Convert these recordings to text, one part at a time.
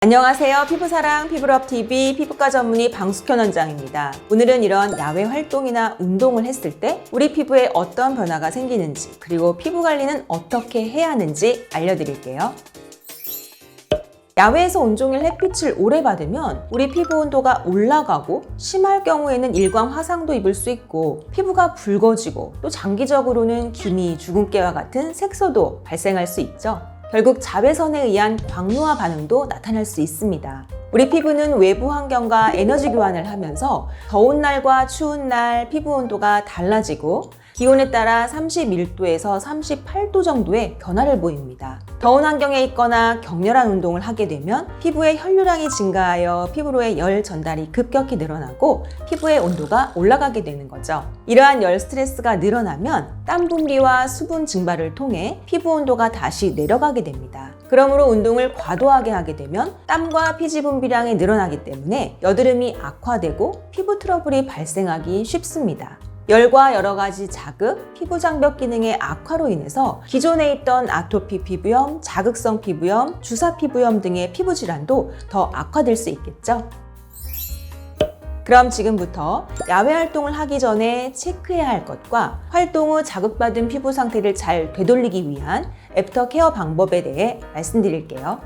안녕하세요. 피부사랑 피부럽TV 피부과 전문의 방숙현 원장입니다. 오늘은 이런 야외 활동이나 운동을 했을 때 우리 피부에 어떤 변화가 생기는지, 그리고 피부 관리는 어떻게 해야 하는지 알려드릴게요. 야외에서 온종일 햇빛을 오래 받으면 우리 피부 온도가 올라가고, 심할 경우에는 일광 화상도 입을 수 있고, 피부가 붉어지고, 또 장기적으로는 기미, 주근깨와 같은 색소도 발생할 수 있죠. 결국 자외선에 의한 광노화 반응도 나타날 수 있습니다. 우리 피부는 외부 환경과 에너지 교환을 하면서 더운 날과 추운 날 피부 온도가 달라지고, 기온에 따라 31도에서 38도 정도의 변화를 보입니다. 더운 환경에 있거나 격렬한 운동을 하게 되면 피부의 혈류량이 증가하여 피부로의 열 전달이 급격히 늘어나고 피부의 온도가 올라가게 되는 거죠. 이러한 열 스트레스가 늘어나면 땀 분비와 수분 증발을 통해 피부 온도가 다시 내려가게 됩니다. 그러므로 운동을 과도하게 하게 되면 땀과 피지 분비량이 늘어나기 때문에 여드름이 악화되고 피부 트러블이 발생하기 쉽습니다. 열과 여러 가지 자극, 피부 장벽 기능의 악화로 인해서 기존에 있던 아토피 피부염, 자극성 피부염, 주사 피부염 등의 피부 질환도 더 악화될 수 있겠죠. 그럼 지금부터 야외 활동을 하기 전에 체크해야 할 것과 활동 후 자극받은 피부 상태를 잘 되돌리기 위한 애프터 케어 방법에 대해 말씀드릴게요.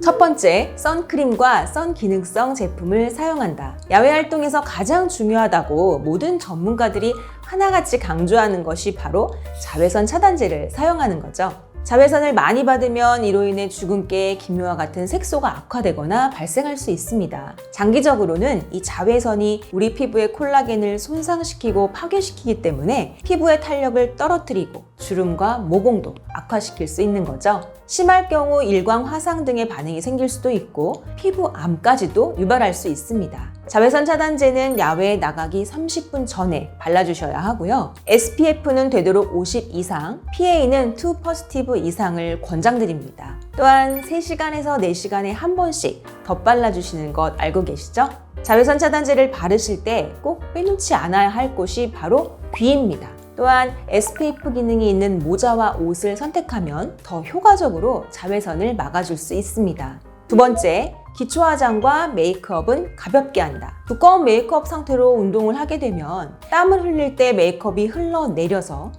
첫 번째, 선크림과 선 기능성 제품을 사용한다. 야외 활동에서 가장 중요하다고 모든 전문가들이 하나같이 강조하는 것이 바로 자외선 차단제를 사용하는 거죠. 자외선을 많이 받으면 이로 인해 주근깨, 기미와 같은 색소가 악화되거나 발생할 수 있습니다. 장기적으로는 이 자외선이 우리 피부의 콜라겐을 손상시키고 파괴시키기 때문에 피부의 탄력을 떨어뜨리고 주름과 모공도 악화시킬 수 있는 거죠. 심할 경우 일광 화상 등의 반응이 생길 수도 있고 피부암까지도 유발할 수 있습니다. 자외선 차단제는 야외에 나가기 30분 전에 발라주셔야 하고요. SPF는 되도록 50 이상, PA는 2 포지티브 이상을 권장드립니다. 또한 3시간에서 4시간에 한 번씩 덧발라주시는 것 알고 계시죠? 자외선 차단제를 바르실 때 꼭 빼놓지 않아야 할 곳이 바로 귀입니다. 또한 SPF 기능이 있는 모자와 옷을 선택하면 더 효과적으로 자외선을 막아줄 수 있습니다. 두 번째, 기초 화장과 메이크업은 가볍게 한다. 두꺼운 메이크업 상태로 운동을 하게 되면 땀을 흘릴 때 메이크업이 흘러내려서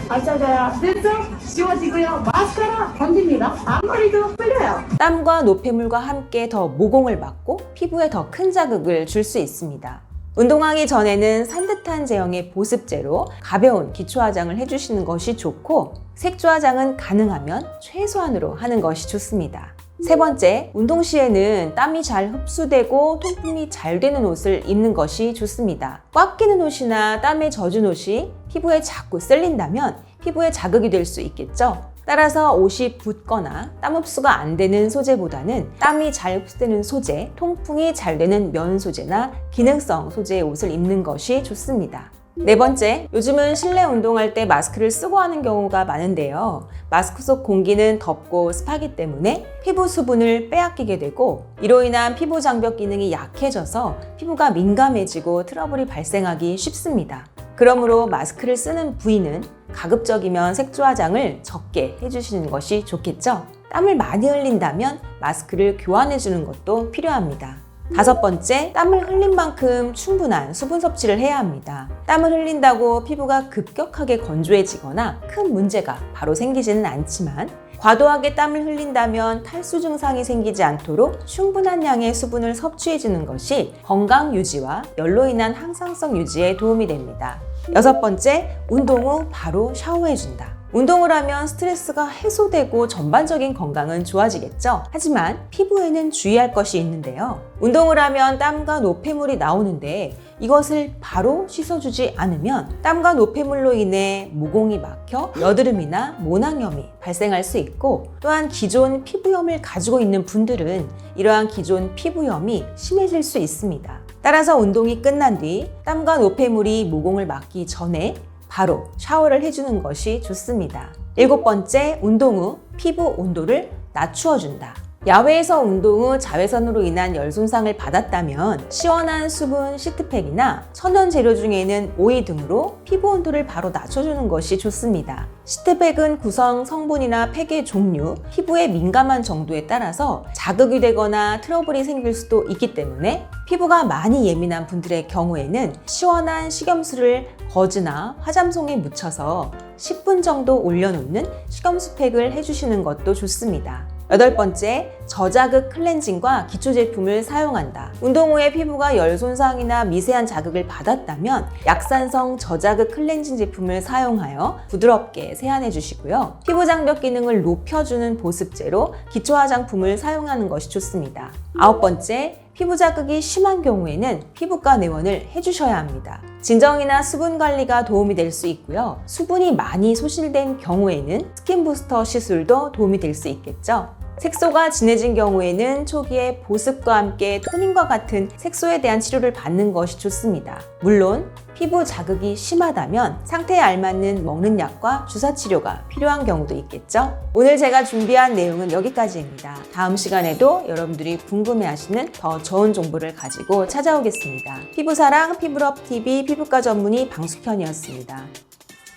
알짜자야 슬쩍 지워지고요. 마스카라 던집니다. 앞머리도 풀려요. 땀과 노폐물과 함께 더 모공을 막고 피부에 더 큰 자극을 줄 수 있습니다. 운동하기 전에는 산뜻한 제형의 보습제로 가벼운 기초 화장을 해주시는 것이 좋고, 색조 화장은 가능하면 최소한으로 하는 것이 좋습니다. 세 번째, 운동 시에는 땀이 잘 흡수되고 통풍이 잘 되는 옷을 입는 것이 좋습니다. 꽉 끼는 옷이나 땀에 젖은 옷이 피부에 자꾸 쓸린다면 피부에 자극이 될 수 있겠죠. 따라서 옷이 붓거나 땀 흡수가 안 되는 소재보다는 땀이 잘 흡수되는 소재, 통풍이 잘 되는 면 소재나 기능성 소재의 옷을 입는 것이 좋습니다. 네 번째, 요즘은 실내 운동할 때 마스크를 쓰고 하는 경우가 많은데요. 마스크 속 공기는 덥고 습하기 때문에 피부 수분을 빼앗기게 되고, 이로 인한 피부 장벽 기능이 약해져서 피부가 민감해지고 트러블이 발생하기 쉽습니다. 그러므로 마스크를 쓰는 부위는 가급적이면 색조 화장을 적게 해주시는 것이 좋겠죠. 땀을 많이 흘린다면 마스크를 교환해 주는 것도 필요합니다. 다섯 번째, 땀을 흘린 만큼 충분한 수분 섭취를 해야 합니다. 땀을 흘린다고 피부가 급격하게 건조해지거나 큰 문제가 바로 생기지는 않지만, 과도하게 땀을 흘린다면 탈수 증상이 생기지 않도록 충분한 양의 수분을 섭취해주는 것이 건강 유지와 열로 인한 항상성 유지에 도움이 됩니다. 여섯 번째, 운동 후 바로 샤워해준다. 운동을 하면 스트레스가 해소되고 전반적인 건강은 좋아지겠죠. 하지만 피부에는 주의할 것이 있는데요. 운동을 하면 땀과 노폐물이 나오는데 이것을 바로 씻어주지 않으면 땀과 노폐물로 인해 모공이 막혀 여드름이나 모낭염이 발생할 수 있고, 또한 기존 피부염을 가지고 있는 분들은 이러한 기존 피부염이 심해질 수 있습니다. 따라서 운동이 끝난 뒤 땀과 노폐물이 모공을 막기 전에 바로 샤워를 해주는 것이 좋습니다. 일곱 번째, 운동 후 피부 온도를 낮추어준다. 야외에서 운동 후 자외선으로 인한 열 손상을 받았다면 시원한 수분 시트팩이나 천연 재료 중에는 오이 등으로 피부 온도를 바로 낮춰주는 것이 좋습니다. 시트팩은 구성 성분이나 팩의 종류, 피부에 민감한 정도에 따라서 자극이 되거나 트러블이 생길 수도 있기 때문에 피부가 많이 예민한 분들의 경우에는 시원한 식염수를 거즈나 화장솜에 묻혀서 10분 정도 올려놓는 식염수 팩을 해주시는 것도 좋습니다. 8번째, 저자극 클렌징과 기초 제품을 사용한다. 운동 후에 피부가 열 손상이나 미세한 자극을 받았다면 약산성 저자극 클렌징 제품을 사용하여 부드럽게 세안해 주시고요. 피부 장벽 기능을 높여주는 보습제로 기초 화장품을 사용하는 것이 좋습니다. 9번째, 피부 자극이 심한 경우에는 피부과 내원을 해주셔야 합니다. 진정이나 수분 관리가 도움이 될 수 있고요. 수분이 많이 소실된 경우에는 스킨 부스터 시술도 도움이 될 수 있겠죠. 색소가 진해진 경우에는 초기에 보습과 함께 토닝과 같은 색소에 대한 치료를 받는 것이 좋습니다. 물론 피부 자극이 심하다면 상태에 알맞는 먹는 약과 주사 치료가 필요한 경우도 있겠죠. 오늘 제가 준비한 내용은 여기까지입니다. 다음 시간에도 여러분들이 궁금해하시는 더 좋은 정보를 가지고 찾아오겠습니다. 피부사랑 피부럽TV 피부과 전문의 방숙현이었습니다.